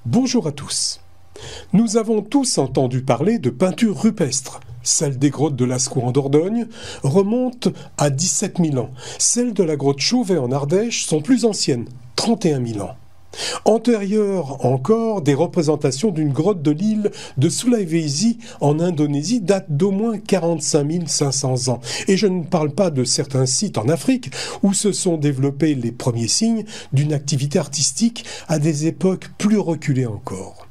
Bonjour à tous. Nous avons tous entendu parler de peinture rupestre. Celle des grottes de Lascaux en Dordogne remonte à 17 000 ans. Celles de la grotte Chauvet en Ardèche sont plus anciennes, 31 000 ans. Antérieures encore, des représentations d'une grotte de l'île de Sulawesi en Indonésie datent d'au moins 45 500 ans. Et je ne parle pas de certains sites en Afrique où se sont développés les premiers signes d'une activité artistique à des époques plus reculées encore.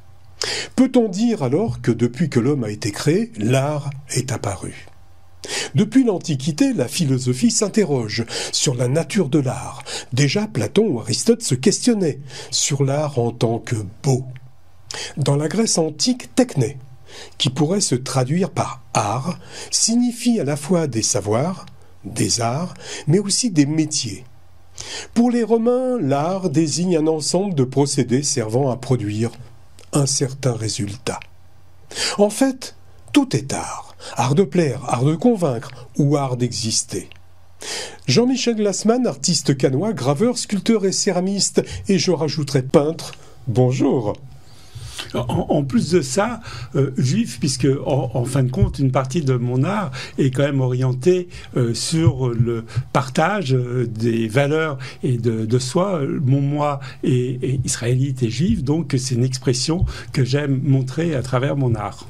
Peut-on dire alors que depuis que l'homme a été créé, l'art est apparu ? Depuis l'Antiquité, la philosophie s'interroge sur la nature de l'art. Déjà, Platon ou Aristote se questionnaient sur l'art en tant que beau. Dans la Grèce antique, techné, qui pourrait se traduire par art, signifie à la fois des savoirs, des arts, mais aussi des métiers. Pour les Romains, l'art désigne un ensemble de procédés servant à produire un certain résultat. En fait, tout est art. Art de plaire, art de convaincre ou art d'exister. Jean-Michel Glassman, artiste cannois, graveur, sculpteur et céramiste, et je rajouterai peintre, bonjour. En plus de ça, juif, puisque en fin de compte, une partie de mon art est quand même orientée sur le partage des valeurs et de soi. Mon moi est israélite et juif, donc c'est une expression que j'aime montrer à travers mon art.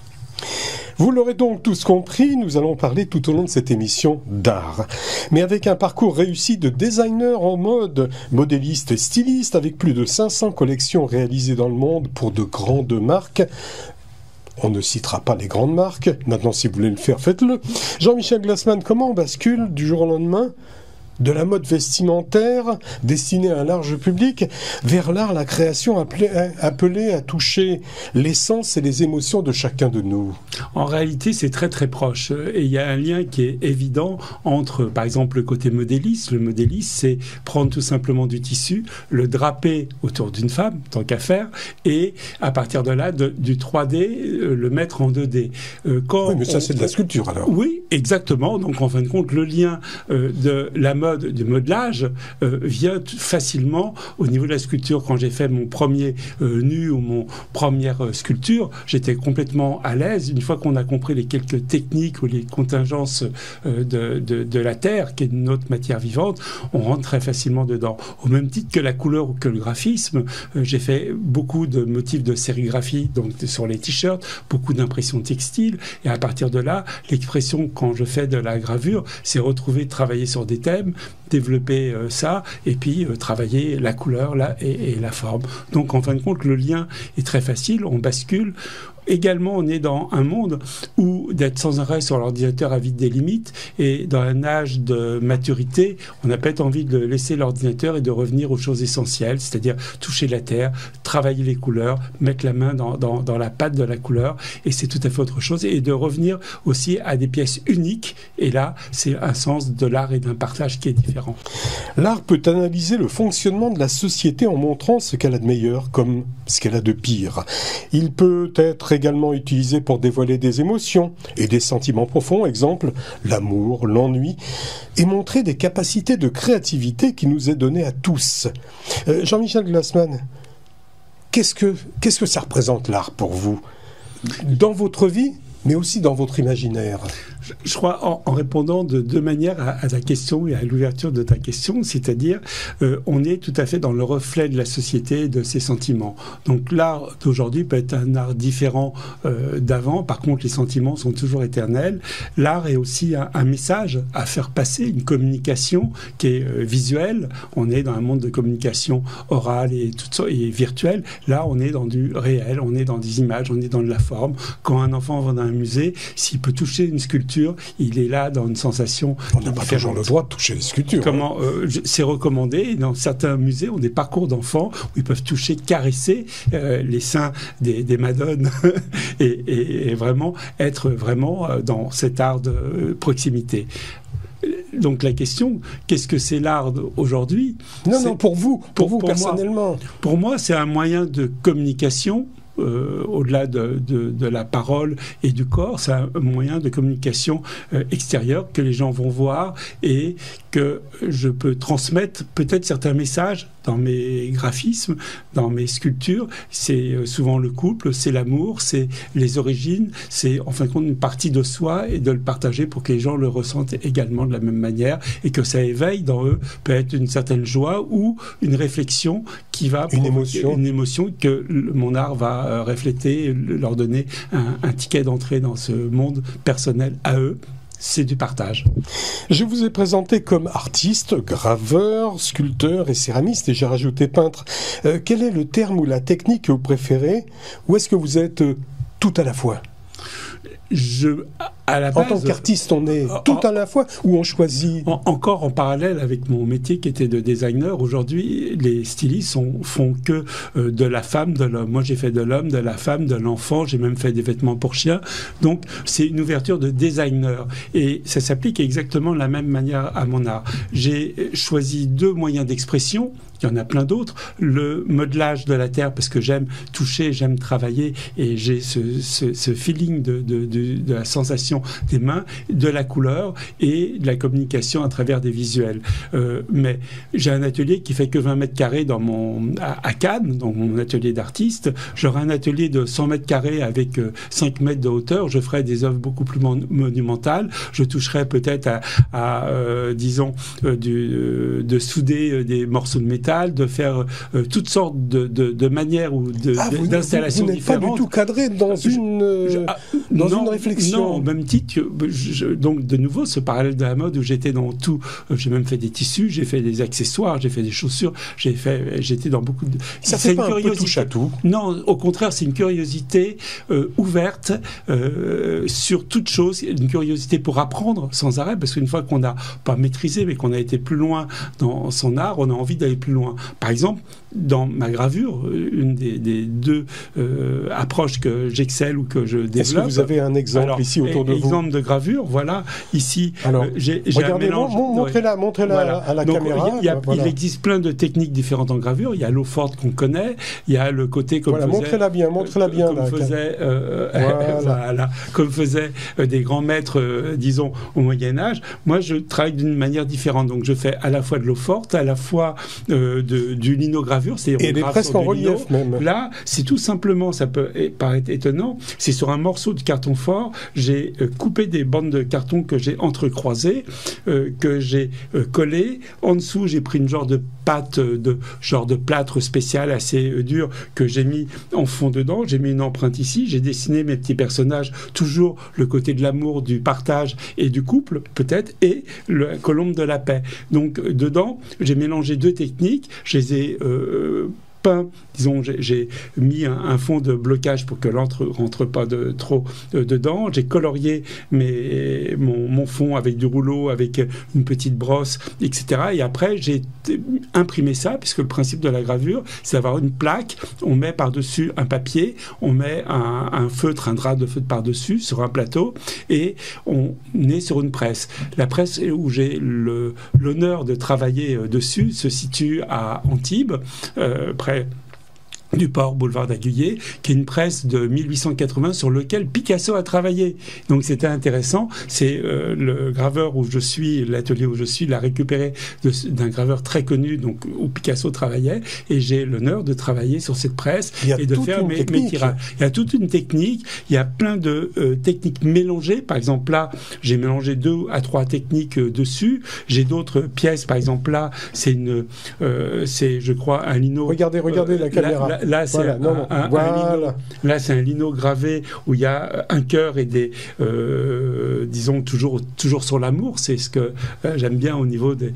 Vous l'aurez donc tous compris, nous allons parler tout au long de cette émission d'art. Mais avec un parcours réussi de designer en mode, modéliste et styliste, avec plus de 500 collections réalisées dans le monde pour de grandes marques. On ne citera pas les grandes marques. Maintenant, si vous voulez le faire, faites-le. Jean-Michel Glassman, comment on bascule du jour au lendemain de la mode vestimentaire destinée à un large public vers l'art, la création appelée à toucher l'essence et les émotions de chacun de nous? En réalité, c'est très très proche. Et il y a un lien qui est évident entre, par exemple, le côté modéliste. Le modéliste, c'est prendre tout simplement du tissu, le draper autour d'une femme, tant qu'à faire, et à partir de là, du 3D, le mettre en 2D. Oui, mais ça, c'est de la sculpture, alors. Oui, exactement. Donc, en fin de compte, le lien de la mode, du modelage vient facilement au niveau de la sculpture. Quand j'ai fait mon premier nu ou mon première sculpture, j'étais complètement à l'aise. Une fois qu'on a compris les quelques techniques ou les contingences de la terre, qui est notre matière vivante, on rentre très facilement dedans. Au même titre que la couleur ou que le graphisme, j'ai fait beaucoup de motifs de sérigraphie, donc sur les t-shirts, beaucoup d'impressions textiles, et à partir de là, l'expression quand je fais de la gravure, c'est retrouver, travailler sur des thèmes, développer ça, et puis travailler la couleur là, et la forme. Donc en fin de compte, le lien est très facile, on bascule. Également, on est dans un monde où d'être sans arrêt sur l'ordinateur a vite des limites, et dans un âge de maturité, on a peut-être envie de laisser l'ordinateur et de revenir aux choses essentielles, c'est-à-dire toucher la terre, travailler les couleurs, mettre la main dans la pâte de la couleur, et c'est tout à fait autre chose, et de revenir aussi à des pièces uniques, et là, c'est un sens de l'art et d'un partage qui est différent. L'art peut analyser le fonctionnement de la société en montrant ce qu'elle a de meilleur comme ce qu'elle a de pire. Il peut être également utilisé pour dévoiler des émotions et des sentiments profonds, exemple l'amour, l'ennui, et montrer des capacités de créativité qui nous est donnée à tous. Jean-Michel Glassman, qu'est-ce que ça représente l'art pour vous, dans votre vie, mais aussi dans votre imaginaire? Je crois en répondant de deux manières à ta question et à l'ouverture de ta question, c'est-à-dire on est tout à fait dans le reflet de la société et de ses sentiments. Donc l'art d'aujourd'hui peut être un art différent d'avant, par contre les sentiments sont toujours éternels. L'art est aussi un message à faire passer, une communication qui est visuelle. On est dans un monde de communication orale et virtuelle. Là on est dans du réel, on est dans des images, on est dans de la forme. Quand un enfant va dans un musée, s'il peut toucher une sculpture, il est là dans une sensation. On n'a pas toujours le droit de toucher les sculptures. C'est recommandé. Dans certains musées, on a des parcours d'enfants où ils peuvent toucher, caresser les seins des madones et vraiment être vraiment dans cet art de proximité. Donc la question, qu'est-ce que c'est l'art aujourd'hui? Non, pour vous personnellement. Pour moi, c'est un moyen de communication. Au-delà de la parole et du corps, c'est un moyen de communication extérieure que les gens vont voir et que je peux transmettre peut-être certains messages dans mes graphismes, dans mes sculptures, c'est souvent le couple, c'est l'amour, c'est les origines, c'est en fin de compte une partie de soi et de le partager pour que les gens le ressentent également de la même manière et que ça éveille dans eux peut-être une certaine joie ou une réflexion qui va provoquer une émotion que mon art va refléter, leur donner un ticket d'entrée dans ce monde personnel à eux. C'est du partage. Je vous ai présenté comme artiste, graveur, sculpteur et céramiste, et j'ai rajouté peintre. Quel est le terme ou la technique que vous préférez? Ou est-ce que vous êtes tout à la fois? À la base, en tant qu'artiste, on est tout à la fois ou on choisit encore en parallèle avec mon métier qui était de designer. Aujourd'hui, les stylistes font que de la femme, de l'homme. Moi, j'ai fait de l'homme, de la femme, de l'enfant. J'ai même fait des vêtements pour chiens. Donc, c'est une ouverture de designer. Et ça s'applique exactement de la même manière à mon art. J'ai choisi 2 moyens d'expression. Il y en a plein d'autres. Le modelage de la terre, parce que j'aime toucher, j'aime travailler, et j'ai ce feeling de la sensation des mains, de la couleur et de la communication à travers des visuels. Mais j'ai un atelier qui fait que 20 mètres carrés à Cannes, dans mon atelier d'artiste. J'aurai un atelier de 100 mètres carrés avec 5 mètres de hauteur. Je ferai des œuvres beaucoup plus monumentales. Je toucherai peut-être disons, de souder des morceaux de métal, de faire toutes sortes de manières ou d'installations différentes. Vous n'êtes pas du tout cadré dans une réflexion. Non, au même titre que, donc de nouveau, ce parallèle de la mode où j'étais dans tout. J'ai même fait des tissus, j'ai fait des accessoires, j'ai fait des chaussures, j'étais dans beaucoup de... Ça fait pas un peu touche à tout? Non, au contraire, c'est une curiosité ouverte sur toute chose, une curiosité pour apprendre sans arrêt, parce qu'une fois qu'on n'a pas maîtrisé, mais qu'on a été plus loin dans son art, on a envie d'aller plus loin. Par exemple, dans ma gravure, une des 2 approches que j'excelle ou que je développe. Est-ce que vous avez un exemple ici autour de vous? Exemple de gravure, voilà. Ici, j'ai un mélange. Montrez-la voilà. à la caméra. Il existe plein de techniques différentes en gravure. Il y a l'eau forte qu'on connaît. Il y a le côté comme montrez-la bien. Comme faisaient des grands maîtres, disons, au Moyen-Âge. Moi, je travaille d'une manière différente. Donc, je fais à la fois de l'eau forte, à la fois du linogravure. Et des presque en relief même. Là, c'est tout simplement, ça peut paraître étonnant, c'est sur un morceau de carton fort, j'ai coupé des bandes de carton que j'ai entrecroisées, que j'ai collées. En dessous, j'ai pris une genre de pâte, genre de plâtre spécial assez dur que j'ai mis en fond dedans. J'ai mis une empreinte ici, j'ai dessiné mes petits personnages, toujours le côté de l'amour, du partage et du couple, peut-être, et la colombe de la paix. Donc, dedans, j'ai mélangé 2 techniques, je les ai peint, disons, j'ai mis un fond de blocage pour que l'encre rentre pas trop dedans. J'ai colorié mon fond avec du rouleau, avec une petite brosse, etc. Et après, j'ai imprimé ça, puisque le principe de la gravure, c'est d'avoir une plaque, on met par-dessus un papier, on met un feutre, un drap de feutre par-dessus, sur un plateau, et on est sur une presse. La presse où j'ai l'honneur de travailler dessus se situe à Antibes, près du port, boulevard d'Aguillé, qui est une presse de 1880 sur lequel Picasso a travaillé. Donc c'était intéressant. C'est le graveur où je suis, l'atelier où je suis, l'a récupéré d'un graveur très connu, donc où Picasso travaillait, et j'ai l'honneur de travailler sur cette presse et de faire mes tirages. Il y a toute une technique, il y a plein de techniques mélangées. Par exemple là, j'ai mélangé 2 à 3 techniques dessus. J'ai d'autres pièces, par exemple là, c'est je crois un lino. Regardez la caméra. Là, c'est un lino gravé où il y a un cœur et des, disons, toujours sur l'amour. C'est ce que j'aime bien au niveau de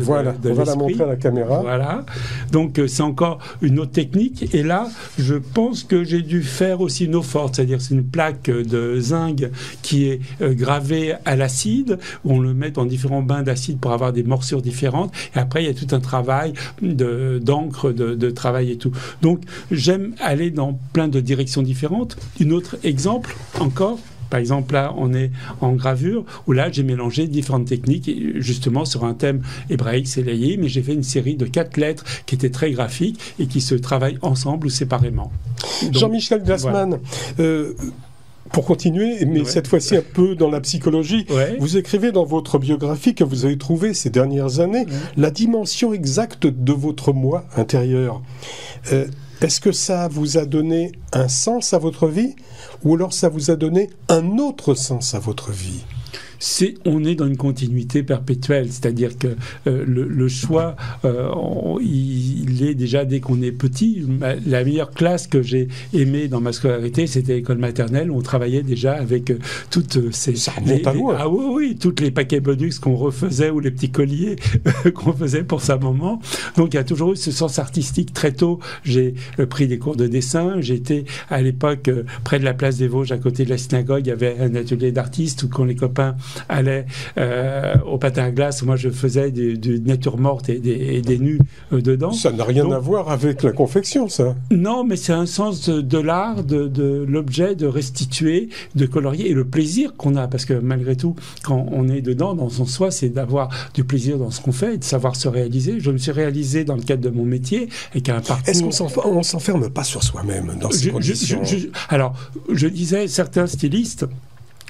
voilà, on va la montrer à la caméra. Voilà. Donc, c'est encore une autre technique. Et là, je pense que j'ai dû faire aussi une eau forte, c'est-à-dire c'est une plaque de zinc qui est gravée à l'acide, où on le met dans différents bains d'acide pour avoir des morsures différentes. Et après, il y a tout un travail d'encre, de travail et tout. Donc, j'aime aller dans plein de directions différentes. Un autre exemple, encore, par exemple, là, on est en gravure, où là, j'ai mélangé différentes techniques, justement, sur un thème hébraïque, c'est l'Aïe, mais j'ai fait une série de 4 lettres qui étaient très graphiques et qui se travaillent ensemble ou séparément. Jean-Michel Glassman, voilà. Pour continuer, mais cette fois-ci un peu dans la psychologie, vous écrivez dans votre biographie que vous avez trouvé ces dernières années la dimension exacte de votre moi intérieur. Est-ce que ça vous a donné un sens à votre vie ou alors ça vous a donné un autre sens à votre vie ? On est dans une continuité perpétuelle, c'est-à-dire que le choix, il est déjà dès qu'on est petit. La meilleure classe que j'ai aimée dans ma scolarité, c'était l'école maternelle, où on travaillait déjà avec toutes ces... Ça remonte à loin. Ah oui, toutes les paquets bonus qu'on refaisait ou les petits colliers qu'on faisait pour sa maman. Donc il y a toujours eu ce sens artistique. Très tôt, j'ai pris des cours de dessin. J'étais à l'époque près de la place des Vosges, à côté de la synagogue, il y avait un atelier d'artistes où quand les copains allait au patin à glace, moi je faisais des natures mortes et des nus dedans. Ça n'a rien à voir avec la confection, ça. Non, mais c'est un sens de l'art, de l'objet, de restituer, de colorier, et le plaisir qu'on a, parce que malgré tout, quand on est dedans, dans son soi, c'est d'avoir du plaisir dans ce qu'on fait et de savoir se réaliser. Je me suis réalisé dans le cadre de mon métier, avec un parcours... Est-ce qu'on s'enferme pas sur soi-même dans ces conditions? Alors, je disais, certains stylistes,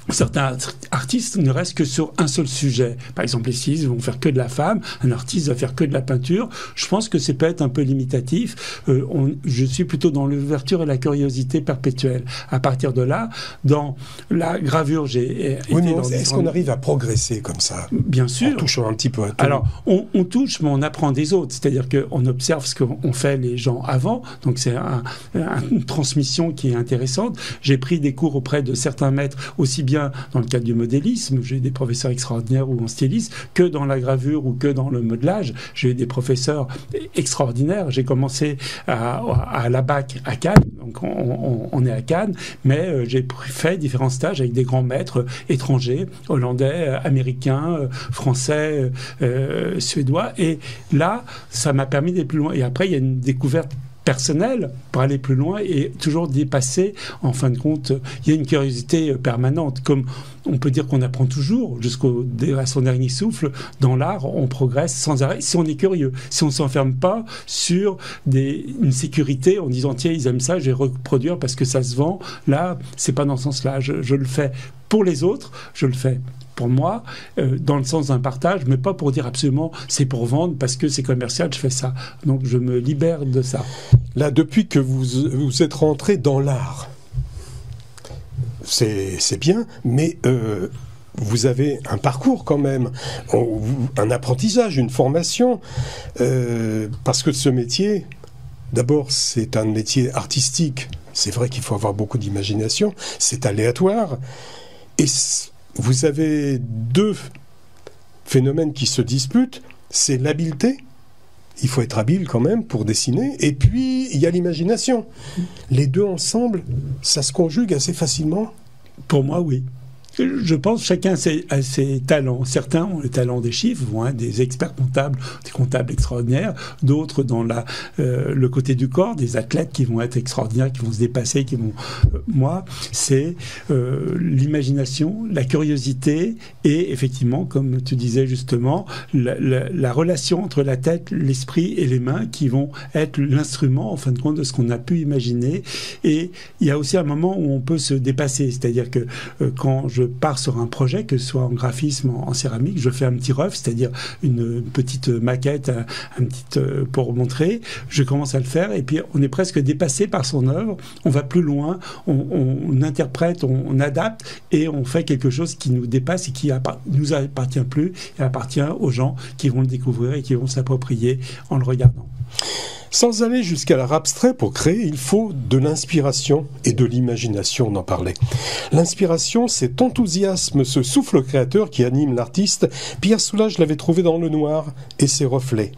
certains artistes ne restent que sur un seul sujet. Par exemple, les stylistes vont faire que de la femme, un artiste va faire que de la peinture. Je pense que c'est peut-être un peu limitatif. Je suis plutôt dans l'ouverture et la curiosité perpétuelle. À partir de là, dans la gravure, j'ai été dans... Est-ce qu'on arrive à progresser comme ça? Bien sûr. En touchant un petit peu à tout. Alors, on touche, mais on apprend des autres. C'est-à-dire qu'on observe ce qu'ont fait les gens avant. Donc, c'est une transmission qui est intéressante. J'ai pris des cours auprès de certains maîtres, aussi bien dans le cadre du modélisme, j'ai eu des professeurs extraordinaires ou en stylisme, que dans la gravure ou que dans le modelage, j'ai eu des professeurs extraordinaires. J'ai commencé à la BAC à Cannes, donc on est à Cannes, mais j'ai fait différents stages avec des grands maîtres étrangers, hollandais, américains, français, suédois, et là, ça m'a permis d'aller plus loin. Et après, il y a une découverte personnel pour aller plus loin et toujours dépasser. En fin de compte, il y a une curiosité permanente. Comme on peut dire qu'on apprend toujours à son dernier souffle, dans l'art, on progresse sans arrêt si on est curieux. Si on ne s'enferme pas sur une sécurité en disant tiens, ils aiment ça, je vais reproduire parce que ça se vend. Là, c'est pas dans ce sens-là. Je le fais pour les autres, je le fais pour moi, dans le sens d'un partage, mais pas pour dire absolument c'est pour vendre parce que c'est commercial, je fais ça. Donc je me libère de ça. Là, depuis que vous êtes rentré dans l'art, c'est bien, mais vous avez un parcours quand même, un apprentissage, une formation, parce que ce métier, d'abord, c'est un métier artistique. C'est vrai qu'il faut avoir beaucoup d'imagination, c'est aléatoire, et vous avez deux phénomènes qui se disputent, c'est l'habileté, il faut être habile quand même pour dessiner, et puis il y a l'imagination. Les deux ensemble, ça se conjugue assez facilement? Pour moi, oui. Je pense que chacun a ses talents. Certains ont le talent des chiffres, vont être des experts comptables, des comptables extraordinaires. D'autres dans le côté du corps, des athlètes qui vont être extraordinaires, qui vont se dépasser, qui vont... moi, c'est l'imagination, la curiosité et effectivement, comme tu disais justement, la relation entre la tête, l'esprit et les mains qui vont être l'instrument, en fin de compte, de ce qu'on a pu imaginer. Et il y a aussi un moment où on peut se dépasser. C'est-à-dire que quand je pars sur un projet, que ce soit en graphisme, en céramique, je fais un petit rough, c'est-à-dire une petite maquette, pour montrer, je commence à le faire, et puis on est presque dépassé par son œuvre, on va plus loin, on interprète, on adapte, et on fait quelque chose qui nous dépasse et qui nous appartient plus, et appartient aux gens qui vont le découvrir et qui vont s'approprier en le regardant. Sans aller jusqu'à l'art abstrait pour créer, il faut de l'inspiration et de l'imagination, on en parlait. L'inspiration, cet enthousiasme, ce souffle créateur qui anime l'artiste, Pierre Soulages l'avait trouvé dans le noir et ses reflets.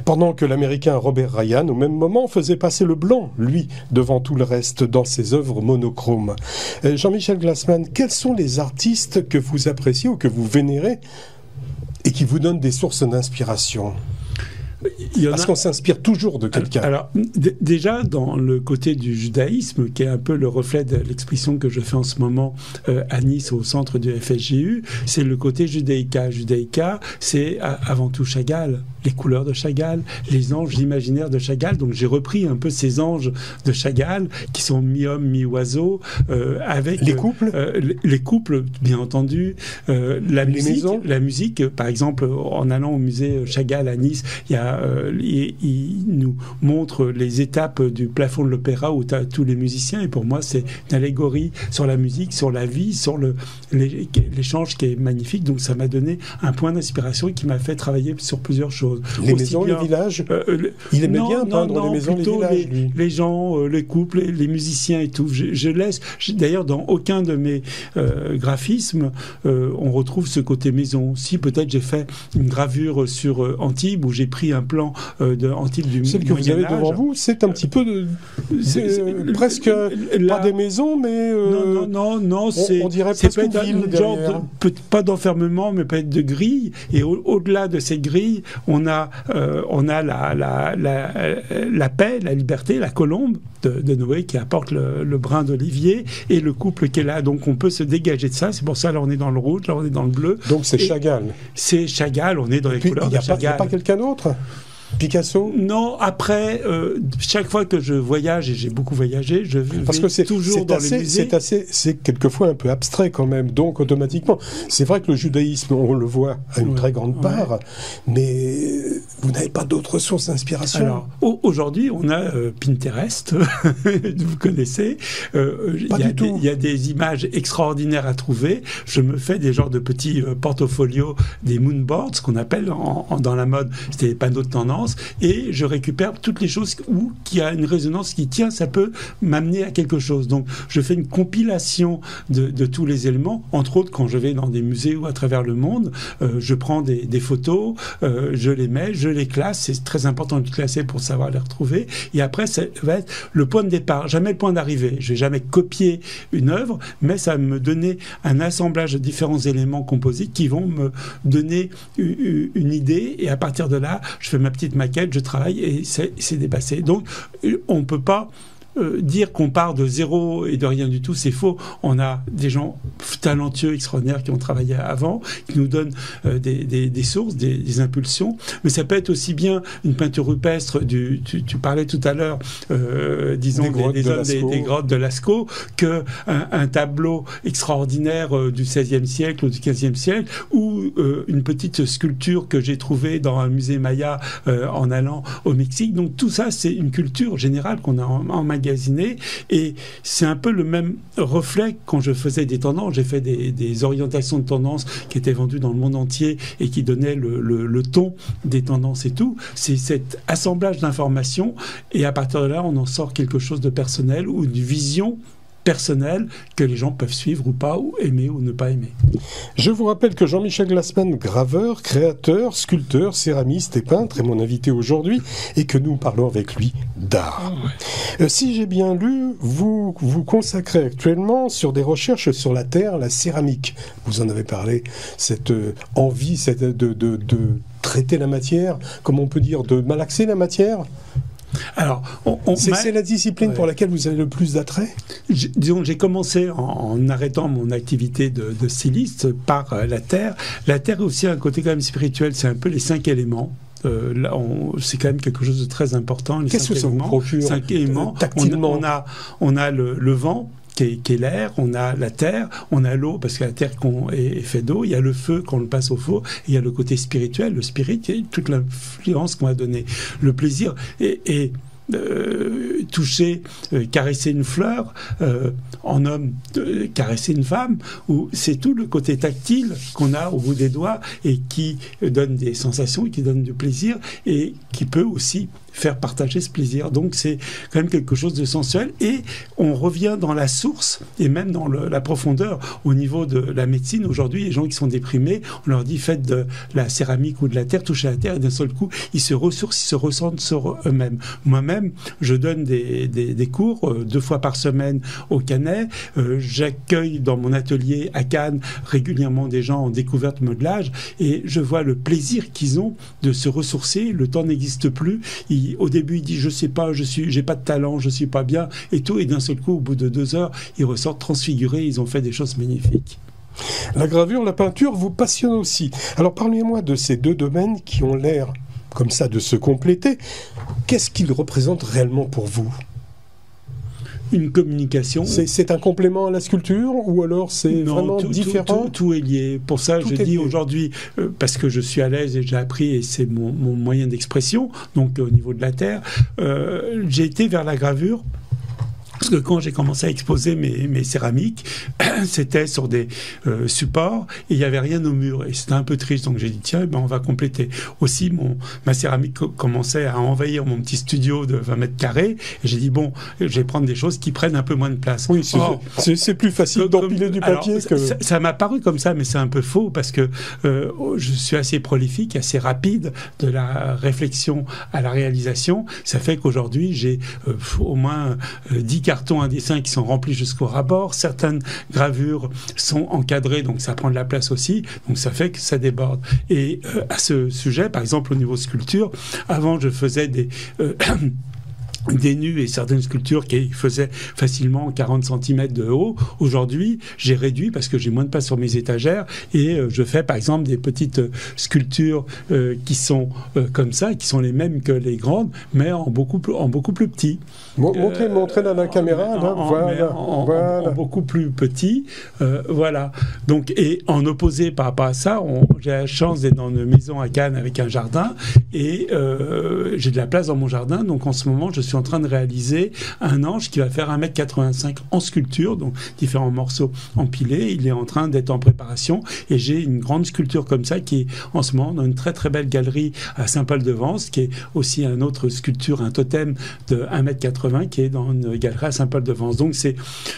Pendant que l'Américain Robert Ryan, au même moment, faisait passer le blanc, lui, devant tout le reste, dans ses œuvres monochromes. Jean-Michel Glassman, quels sont les artistes que vous appréciez ou que vous vénérez et qui vous donnent des sources d'inspiration ? Parce qu'on s'inspire toujours de quelqu'un. Alors, déjà, dans le côté du judaïsme, qui est un peu le reflet de l'exposition que je fais en ce moment à Nice, au centre du FSJU, c'est le côté judaïca. Judaïca, c'est avant tout Chagall. les couleurs de Chagall, les anges imaginaires de Chagall. Donc j'ai repris un peu ces anges de Chagall qui sont mi-homme, mi-oiseau, avec les couples, bien entendu, la musique. Par exemple, en allant au musée Chagall à Nice, il nous montre les étapes du plafond de l'opéra où tu as tous les musiciens. Et pour moi, c'est une allégorie sur la musique, sur la vie, sur l'échange qui est magnifique. Donc ça m'a donné un point d'inspiration et qui m'a fait travailler sur plusieurs choses. Les maisons, les villages. Il aimait bien peindre les maisons, les villages. Les gens, les couples, les musiciens et tout. D'ailleurs, dans aucun de mes graphismes, on retrouve ce côté maison. Si peut-être j'ai fait une gravure sur Antibes où j'ai pris un plan de Antibes du Moyen-Âge. Celle que vous avez devant vous, c'est un petit peu presque pas des maisons, mais non, on dirait presque une ville derrière. Pas d'enfermement, mais peut-être de grille. Et au-delà de cette grille, on a la paix, la liberté, la colombe de Noé qui apporte le brin d'olivier et le couple qui est là. Donc on peut se dégager de ça. C'est pour ça là on est dans le rouge, là on est dans le bleu. Donc c'est Chagall. C'est Chagall. On est dans les couleurs de Chagall. Il n'y a pas quelqu'un d'autre? Picasso? Non, après, chaque fois que je voyage, et j'ai beaucoup voyagé, je vais toujours dans les musées. C'est quelquefois un peu abstrait quand même, donc automatiquement. C'est vrai que le judaïsme, on le voit à une très grande part, mais vous n'avez pas d'autres sources d'inspiration? Alors, aujourd'hui, on a Pinterest, vous connaissez. Il y a des images extraordinaires à trouver. Je me fais des genres de petits portfolios, des moonboards, ce qu'on appelle dans la mode, c'était des panneaux de tendance. Et je récupère toutes les choses qui a une résonance qui tient, ça peut m'amener à quelque chose. Donc je fais une compilation de tous les éléments, entre autres quand je vais dans des musées ou à travers le monde, je prends des photos, je les mets, je les classe, c'est très important de les classer pour savoir les retrouver, et après ça va être le point de départ, jamais le point d'arrivée. Je vais jamais copier une œuvre, mais ça va me donner un assemblage de différents éléments composites qui vont me donner une idée, et à partir de là, je fais ma petite maquette, je travaille et c'est dépassé. Donc on ne peut pas dire qu'on part de zéro et de rien du tout, c'est faux. On a des gens talentueux, extraordinaires qui ont travaillé avant, qui nous donnent des sources, des impulsions, mais ça peut être aussi bien une peinture rupestre tu parlais tout à l'heure, disons des grottes de Lascaux, qu'un tableau extraordinaire du XVIe siècle ou du XVe siècle, ou une petite sculpture que j'ai trouvée dans un musée Maya en allant au Mexique. Donc tout ça, c'est une culture générale qu'on a emmagasinée, et c'est un peu le même reflet quand je faisais des tendances. J'ai fait des orientations de tendances qui étaient vendues dans le monde entier et qui donnaient le ton des tendances et tout. C'est cet assemblage d'informations, et à partir de là, on en sort quelque chose de personnel ou une vision personnel que les gens peuvent suivre ou pas, ou aimer ou ne pas aimer. Je vous rappelle que Jean-Michel Glassman, graveur, créateur, sculpteur, céramiste et peintre, est mon invité aujourd'hui, et que nous parlons avec lui d'art. Si j'ai bien lu, vous vous consacrez actuellement sur des recherches sur la terre, la céramique. Vous en avez parlé, cette envie de traiter la matière, comme on peut dire, de malaxer la matière. Alors, c'est la discipline pour laquelle vous avez le plus d'attrait? Disons que j'ai commencé en arrêtant mon activité de styliste par la terre. La terre a aussi un côté quand même spirituel, c'est un peu les 5 éléments. Là, c'est quand même quelque chose de très important. Qu'est-ce que ça vous procure 5 éléments. Tactilement. On a le vent, qui est l'air, on a la terre, on a l'eau, parce que la terre est faite d'eau, il y a le feu quand on le passe au feu, et il y a le côté spirituel, le spirit, toute l'influence qu'on va donner, le plaisir, et toucher, caresser une fleur, en homme, caresser une femme, où c'est tout le côté tactile qu'on a au bout des doigts et qui donne des sensations, qui donne du plaisir et qui peut aussi faire partager ce plaisir. Donc c'est quand même quelque chose de sensuel, et on revient dans la source et même dans la profondeur. Au niveau de la médecine, aujourd'hui, les gens qui sont déprimés, on leur dit faites de la céramique ou de la terre, touchez la terre, et d'un seul coup, ils se ressourcent, ils se ressentent sur eux-mêmes. Moi-même, je donne des cours 2 fois par semaine au Canet. J'accueille dans mon atelier à Cannes régulièrement des gens en découverte modelage, et je vois le plaisir qu'ils ont de se ressourcer. Le temps n'existe plus. Au début, il dit je sais pas, j'ai pas de talent, je suis pas bien et tout, et d'un seul coup, au bout de 2 heures, ils ressortent transfigurés, ils ont fait des choses magnifiques. La gravure, la peinture vous passionne aussi. Alors parlez-moi de ces 2 domaines qui ont l'air comme ça de se compléter. Qu'est-ce qu'il représente réellement pour vous ? Une communication. C'est un complément à la sculpture ou alors c'est vraiment différent ? Tout est lié. Pour ça, je dis aujourd'hui, parce que je suis à l'aise et j'ai appris et c'est mon moyen d'expression, donc au niveau de la terre, j'ai été vers la gravure. Parce que quand j'ai commencé à exposer mes céramiques, c'était sur des supports et il n'y avait rien au mur. Et c'était un peu triste. Donc j'ai dit, tiens, on va compléter. Aussi, ma céramique commençait à envahir mon petit studio de 20 mètres carrés. Et j'ai dit, bon, je vais prendre des choses qui prennent un peu moins de place. Oui, c'est plus facile d'empiler du papier que... Ça m'a paru comme ça, mais c'est un peu faux parce que je suis assez prolifique, assez rapide de la réflexion à la réalisation. Ça fait qu'aujourd'hui, j'ai au moins 10 cartons à dessin qui sont remplis jusqu'au rabord. Certaines gravures sont encadrées, donc ça prend de la place aussi. Donc ça fait que ça déborde. Et à ce sujet, par exemple, au niveau sculpture, avant, je faisais des nus et certaines sculptures qui faisaient facilement 40 cm de haut. Aujourd'hui, j'ai réduit parce que j'ai moins de place sur mes étagères et je fais par exemple des petites sculptures qui sont comme ça, qui sont les mêmes que les grandes, mais en beaucoup plus petit. Montrez dans la caméra, là. Voilà. En beaucoup plus petit. Voilà. Donc, et en opposé par rapport à ça, j'ai la chance d'être dans une maison à Cannes avec un jardin et j'ai de la place dans mon jardin. Donc en ce moment, je suis en train de réaliser un ange qui va faire 1,85 m en sculpture, donc différents morceaux empilés. Il est en train d'être en préparation et j'ai une grande sculpture comme ça qui est en ce moment dans une très très belle galerie à Saint-Paul-de-Vence, qui est aussi une autre sculpture, un totem de 1,80 m qui est dans une galerie à Saint-Paul-de-Vence. Donc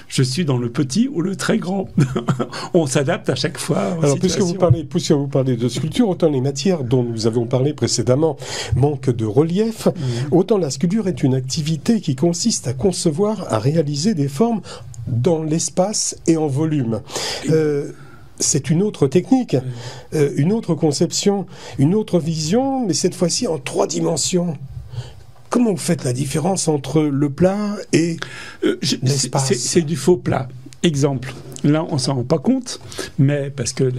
je suis dans le petit ou le très grand. On s'adapte à chaque fois. Alors puisque vous parlez de sculpture, autant les matières dont nous avons parlé précédemment manquent de relief, autant la sculpture est une activité qui consiste à concevoir, à réaliser des formes dans l'espace et en volume. C'est une autre technique, une autre conception, une autre vision, mais cette fois-ci en 3 dimensions. Comment vous faites la différence entre le plat et l'espace ? C'est du faux plat. Exemple. Là, on s'en rend pas compte, mais parce que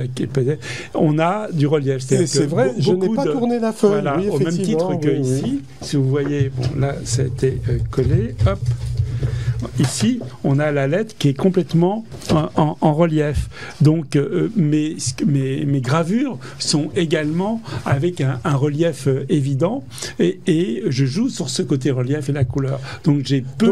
on a du relief. C'est vrai, je n'ai pas tourné la feuille. Voilà, oui, au même titre que ici. Si vous voyez, bon, là, ça a été collé. Hop. Ici, on a la lettre qui est complètement en relief. Donc, mes gravures sont également avec un relief évident et je joue sur ce côté relief et la couleur. Donc,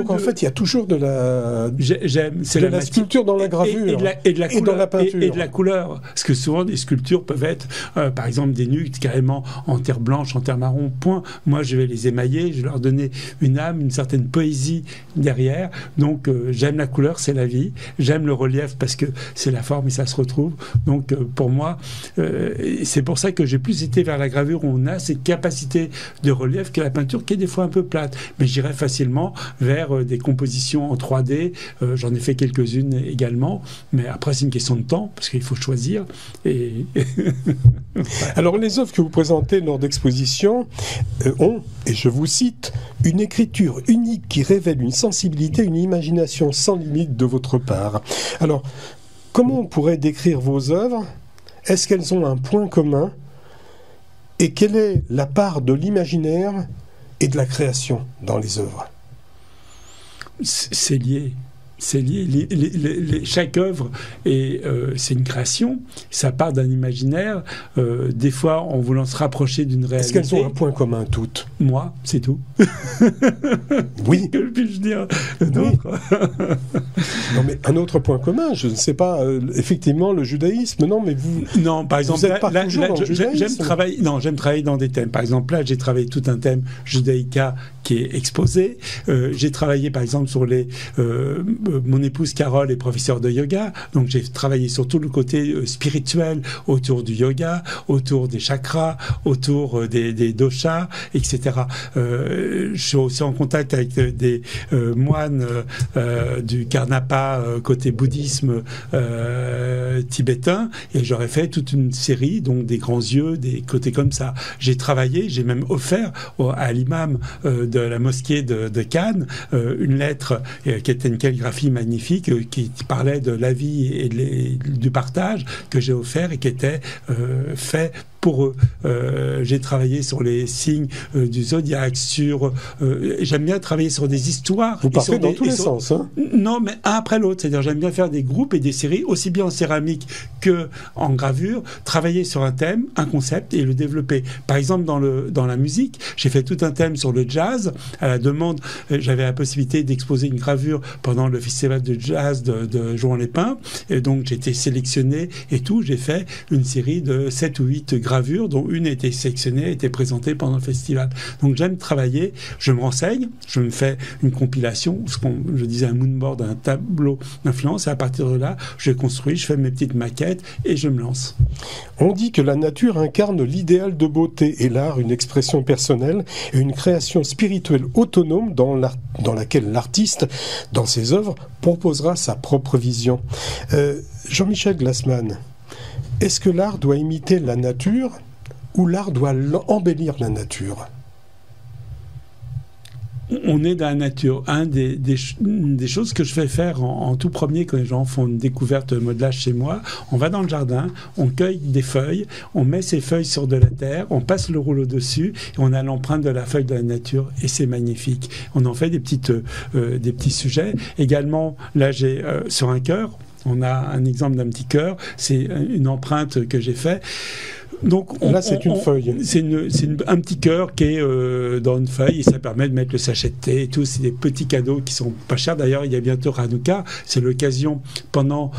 en fait, il y a toujours de la sculpture dans la gravure et de la couleur, dans la peinture. Et de la couleur. Parce que souvent, des sculptures peuvent être, par exemple, des nus carrément en terre blanche, en terre marron, point. Moi, je vais les émailler, je vais leur donner une âme, une certaine poésie derrière. Donc, j'aime la couleur, c'est la vie. J'aime le relief parce que c'est la forme et ça se retrouve. Donc, pour moi, c'est pour ça que j'ai plus été vers la gravure où on a cette capacité de relief que la peinture qui est des fois un peu plate. Mais j'irais facilement vers des compositions en 3D. J'en ai fait quelques-unes également. Mais après, c'est une question de temps parce qu'il faut choisir. Et alors, les œuvres que vous présentez lors d'expositions ont, et je vous cite, une écriture unique qui révèle une sensibilité, une imagination sans limite de votre part. Alors, comment on pourrait décrire vos œuvres ? Est-ce qu'elles ont un point commun ? Et quelle est la part de l'imaginaire et de la création dans les œuvres ? C'est lié. C'est lié. Chaque œuvre, c'est une création. Ça part d'un imaginaire. Des fois, on voulant se rapprocher d'une réalité. Est-ce qu'elles ont un point commun toutes ? Moi, c'est tout. Oui. Que puis-je dire d'autre ? Non, mais un autre point commun, je ne sais pas, effectivement, le judaïsme, non, mais vous... Non, par exemple, j'aime travailler dans des thèmes. Par exemple, là, j'ai travaillé tout un thème judaïca qui est exposé. J'ai travaillé, par exemple, sur mon épouse Carole est professeure de yoga, donc j'ai travaillé sur tout le côté spirituel autour du yoga, autour des chakras, autour des doshas, etc. Je suis aussi en contact avec des moines du Karnapa côté bouddhisme tibétain, et j'aurais fait toute une série, donc des grands yeux, des côtés comme ça. J'ai travaillé, j'ai même offert à l'imam de la mosquée de Cannes une lettre qui était une calligraphie magnifique qui parlait de la vie et du partage que j'ai offert et qui était fait pour eux. J'ai travaillé sur les signes du zodiaque, j'aime bien travailler sur des histoires. Vous partez dans tous les sens, hein? Non, mais un après l'autre. C'est-à-dire, j'aime bien faire des groupes et des séries, aussi bien en céramique que en gravure, travailler sur un thème, un concept et le développer. Par exemple, dans la musique, j'ai fait tout un thème sur le jazz. À la demande, j'avais la possibilité d'exposer une gravure pendant le festival de jazz de Jouan-les-Pins. Et donc, j'ai été sélectionné et tout. J'ai fait une série de 7 ou 8 gravures, dont une a été sélectionnée, a été présentée pendant le festival. Donc, j'aime travailler, je me renseigne, je me fais une compilation, je disais un moonboard, un tableau d'influence, et à partir de là, je construis, je fais mes petites maquettes et je me lance. On dit que la nature incarne l'idéal de beauté et l'art, une expression personnelle et une création spirituelle autonome dans laquelle l'artiste, dans ses œuvres, proposera sa propre vision. Jean-Michel Glassman, est-ce que l'art doit imiter la nature ou l'art doit embellir la nature ? On est dans la nature. Des choses que je fais faire en tout premier quand les gens font une découverte de modelage chez moi, on va dans le jardin, on cueille des feuilles, on met ces feuilles sur de la terre, on passe le rouleau dessus et on a l'empreinte de la feuille de la nature et c'est magnifique. On en fait des petits sujets. Également, là j'ai sur un cœur, on a un exemple d'un petit cœur, c'est une empreinte que j'ai faite. Donc là, c'est une feuille. C'est un petit cœur qui est dans une feuille et ça permet de mettre le sachet de thé et tout. C'est des petits cadeaux qui sont pas chers. D'ailleurs, il y a bientôt Hanouka. C'est l'occasion pendant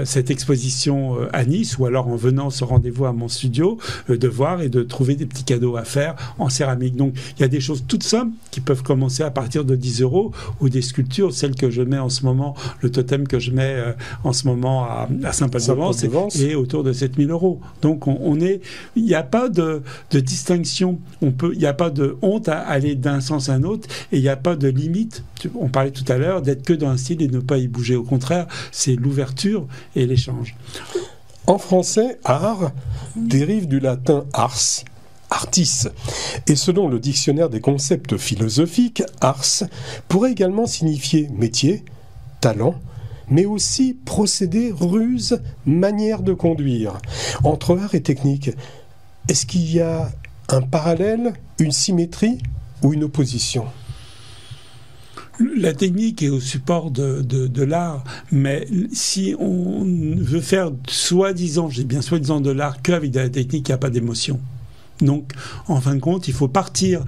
cette exposition à Nice ou alors en venant ce rendez-vous à mon studio de voir et de trouver des petits cadeaux à faire en céramique. Donc, il y a des choses toutes simples qui peuvent commencer à partir de 10 € ou des sculptures, celles que je mets en ce moment, le totem que je mets en ce moment à Saint-Paul-de-Vence et autour de 7 000 €. Donc, il n'y a pas de distinction, il n'y a pas de honte à aller d'un sens à un autre et il n'y a pas de limite. On parlait tout à l'heure d'être que dans un style et ne pas y bouger. Au contraire, c'est l'ouverture et l'échange. En français, art dérive du latin ars, artis. Et selon le dictionnaire des concepts philosophiques, ars pourrait également signifier métier, talent, mais aussi procédé, ruse, manière de conduire. Entre art et technique, est-ce qu'il y a un parallèle, une symétrie ou une opposition ? La technique est au support de l'art, mais si on veut faire soi-disant de l'art qu'avec de la technique, il n'y a pas d'émotion. Donc, en fin de compte, il faut partir,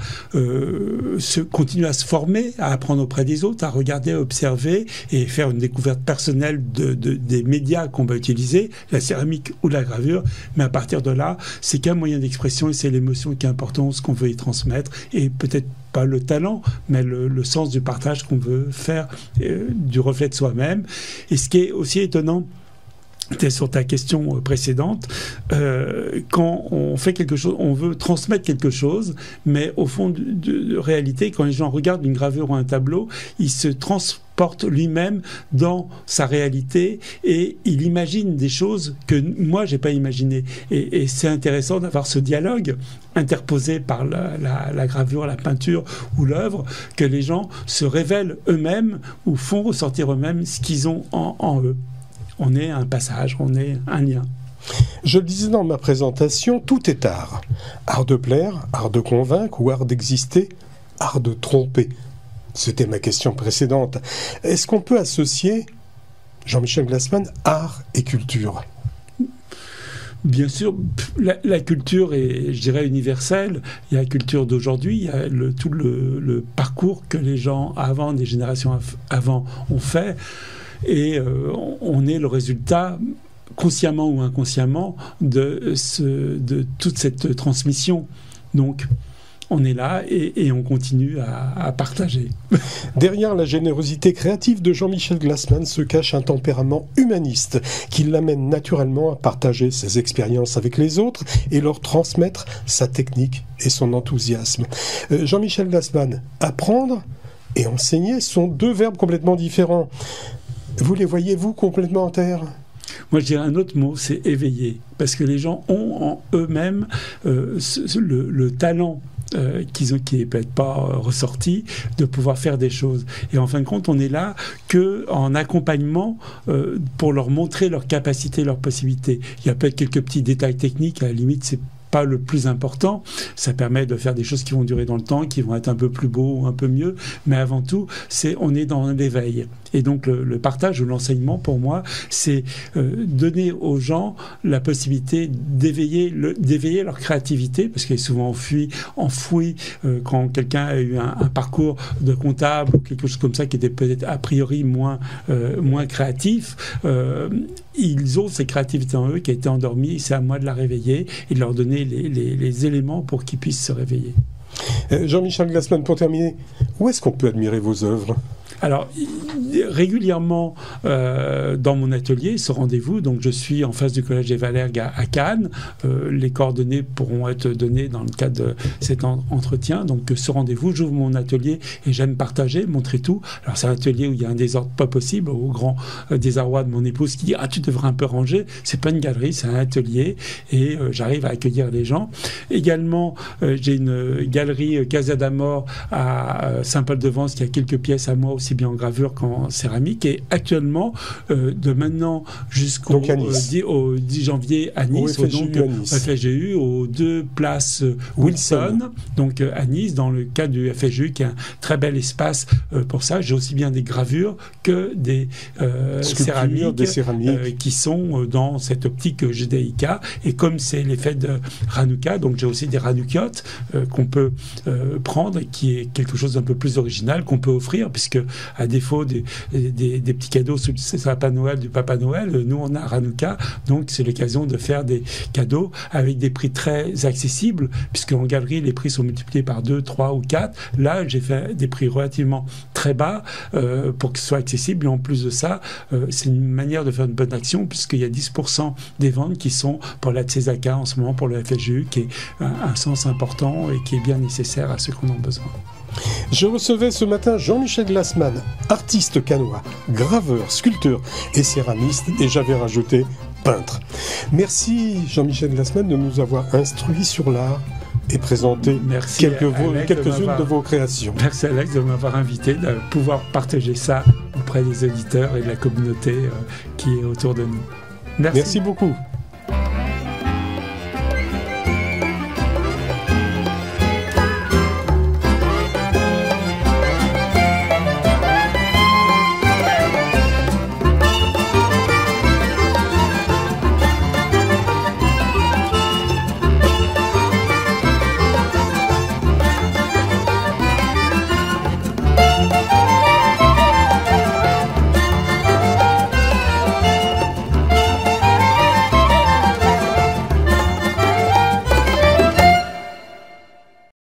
continuer à se former, à apprendre auprès des autres, à regarder, à observer et faire une découverte personnelle des médias qu'on va utiliser, la céramique ou la gravure. Mais à partir de là, c'est qu'un moyen d'expression et c'est l'émotion qui est importante, ce qu'on veut y transmettre et peut-être pas le talent, mais le sens du partage qu'on veut faire, du reflet de soi-même. Et ce qui est aussi étonnant, c'était sur ta question précédente, quand on fait quelque chose, on veut transmettre quelque chose, mais au fond de réalité, quand les gens regardent une gravure ou un tableau, ils se transportent lui-même dans sa réalité et il imagine des choses que moi j'ai pas imaginées. Et c'est intéressant d'avoir ce dialogue interposé par la gravure, la peinture ou l'œuvre, que les gens se révèlent eux-mêmes ou font ressortir eux-mêmes ce qu'ils ont en eux. On est un passage, on est un lien. Je le disais dans ma présentation, tout est art. Art de plaire, art de convaincre ou art d'exister, art de tromper. C'était ma question précédente. Est-ce qu'on peut associer, Jean-Michel Glassman, art et culture ? Bien sûr, la culture est, je dirais, universelle. Il y a la culture d'aujourd'hui, il y a tout le parcours que les gens avant, des générations avant, ont fait. Et on est le résultat, consciemment ou inconsciemment, de toute cette transmission. Donc, on est là et on continue à partager. Derrière la générosité créative de Jean-Michel Glassman se cache un tempérament humaniste qui l'amène naturellement à partager ses expériences avec les autres et leur transmettre sa technique et son enthousiasme. Jean-Michel Glassman, apprendre et enseigner sont deux verbes complètement différents. Vous les voyez-vous complètement en terre ? Moi, je dirais un autre mot, c'est éveiller. Parce que les gens ont en eux-mêmes le talent qui n'est peut-être pas ressorti, de pouvoir faire des choses. Et en fin de compte, on est là qu'en accompagnement pour leur montrer leurs capacités, leurs possibilités. Il y a peut-être quelques petits détails techniques, à la limite, c'est pas le plus important. Ça permet de faire des choses qui vont durer dans le temps, qui vont être un peu plus beaux ou un peu mieux. Mais avant tout, on est dans l'éveil. Et donc, le partage ou l'enseignement, pour moi, c'est donner aux gens la possibilité d'éveiller leur créativité, parce qu'elle est souvent enfouie quand quelqu'un a eu un parcours de comptable ou quelque chose comme ça qui était peut-être a priori moins créatif. Ils ont cette créativité en eux qui a été endormie. C'est à moi de la réveiller et de leur donner les éléments pour qu'ils puissent se réveiller. Jean-Michel Glassman, pour terminer, où est-ce qu'on peut admirer vos œuvres ? Alors, régulièrement, dans mon atelier, ce rendez-vous, donc je suis en face du Collège des Valergues à Cannes. Les coordonnées pourront être données dans le cadre de cet entretien. Donc, ce rendez-vous, j'ouvre mon atelier et j'aime partager, montrer tout. Alors, c'est un atelier où il y a un désordre pas possible, au grand désarroi de mon épouse qui dit « Ah, tu devrais un peu ranger ». C'est pas une galerie, c'est un atelier et j'arrive à accueillir les gens. Également, j'ai une galerie Casa d'Amor à Saint-Paul-de-Vence qui a quelques pièces à moi aussi bien en gravure qu'en céramique. Et actuellement, de maintenant jusqu'au 10 janvier à Nice, au FGU, aux 2 places Wilson, donc à Nice, dans le cadre du FGU, qui est un très bel espace pour ça. J'ai aussi bien des gravures que des céramiques qui sont dans cette optique judaïka. Et comme c'est les fêtes de Hanouka, donc j'ai aussi des Hanoukiotes qu'on peut prendre, qui est quelque chose d'un peu plus original, qu'on peut offrir, puisque à défaut des petits cadeaux sous le sapin Noël du Papa Noël, nous on a Hanouka, donc c'est l'occasion de faire des cadeaux avec des prix très accessibles, puisque en galerie les prix sont multipliés par 2, 3 ou 4. Là j'ai fait des prix relativement très bas pour que ce soit accessible, et en plus de ça c'est une manière de faire une bonne action, puisqu'il y a 10% des ventes qui sont pour la Tzedaka en ce moment, pour le FGU, qui est un sens important et qui est bien nécessaire à ceux qui en ont besoin. Je recevais ce matin Jean-Michel Glassman, artiste cannois, graveur, sculpteur et céramiste, et j'avais rajouté peintre. Merci Jean-Michel Glassman de nous avoir instruits sur l'art et présenté quelques-unes de vos créations. Merci Alex de m'avoir invité, de pouvoir partager ça auprès des auditeurs et de la communauté qui est autour de nous. Merci beaucoup.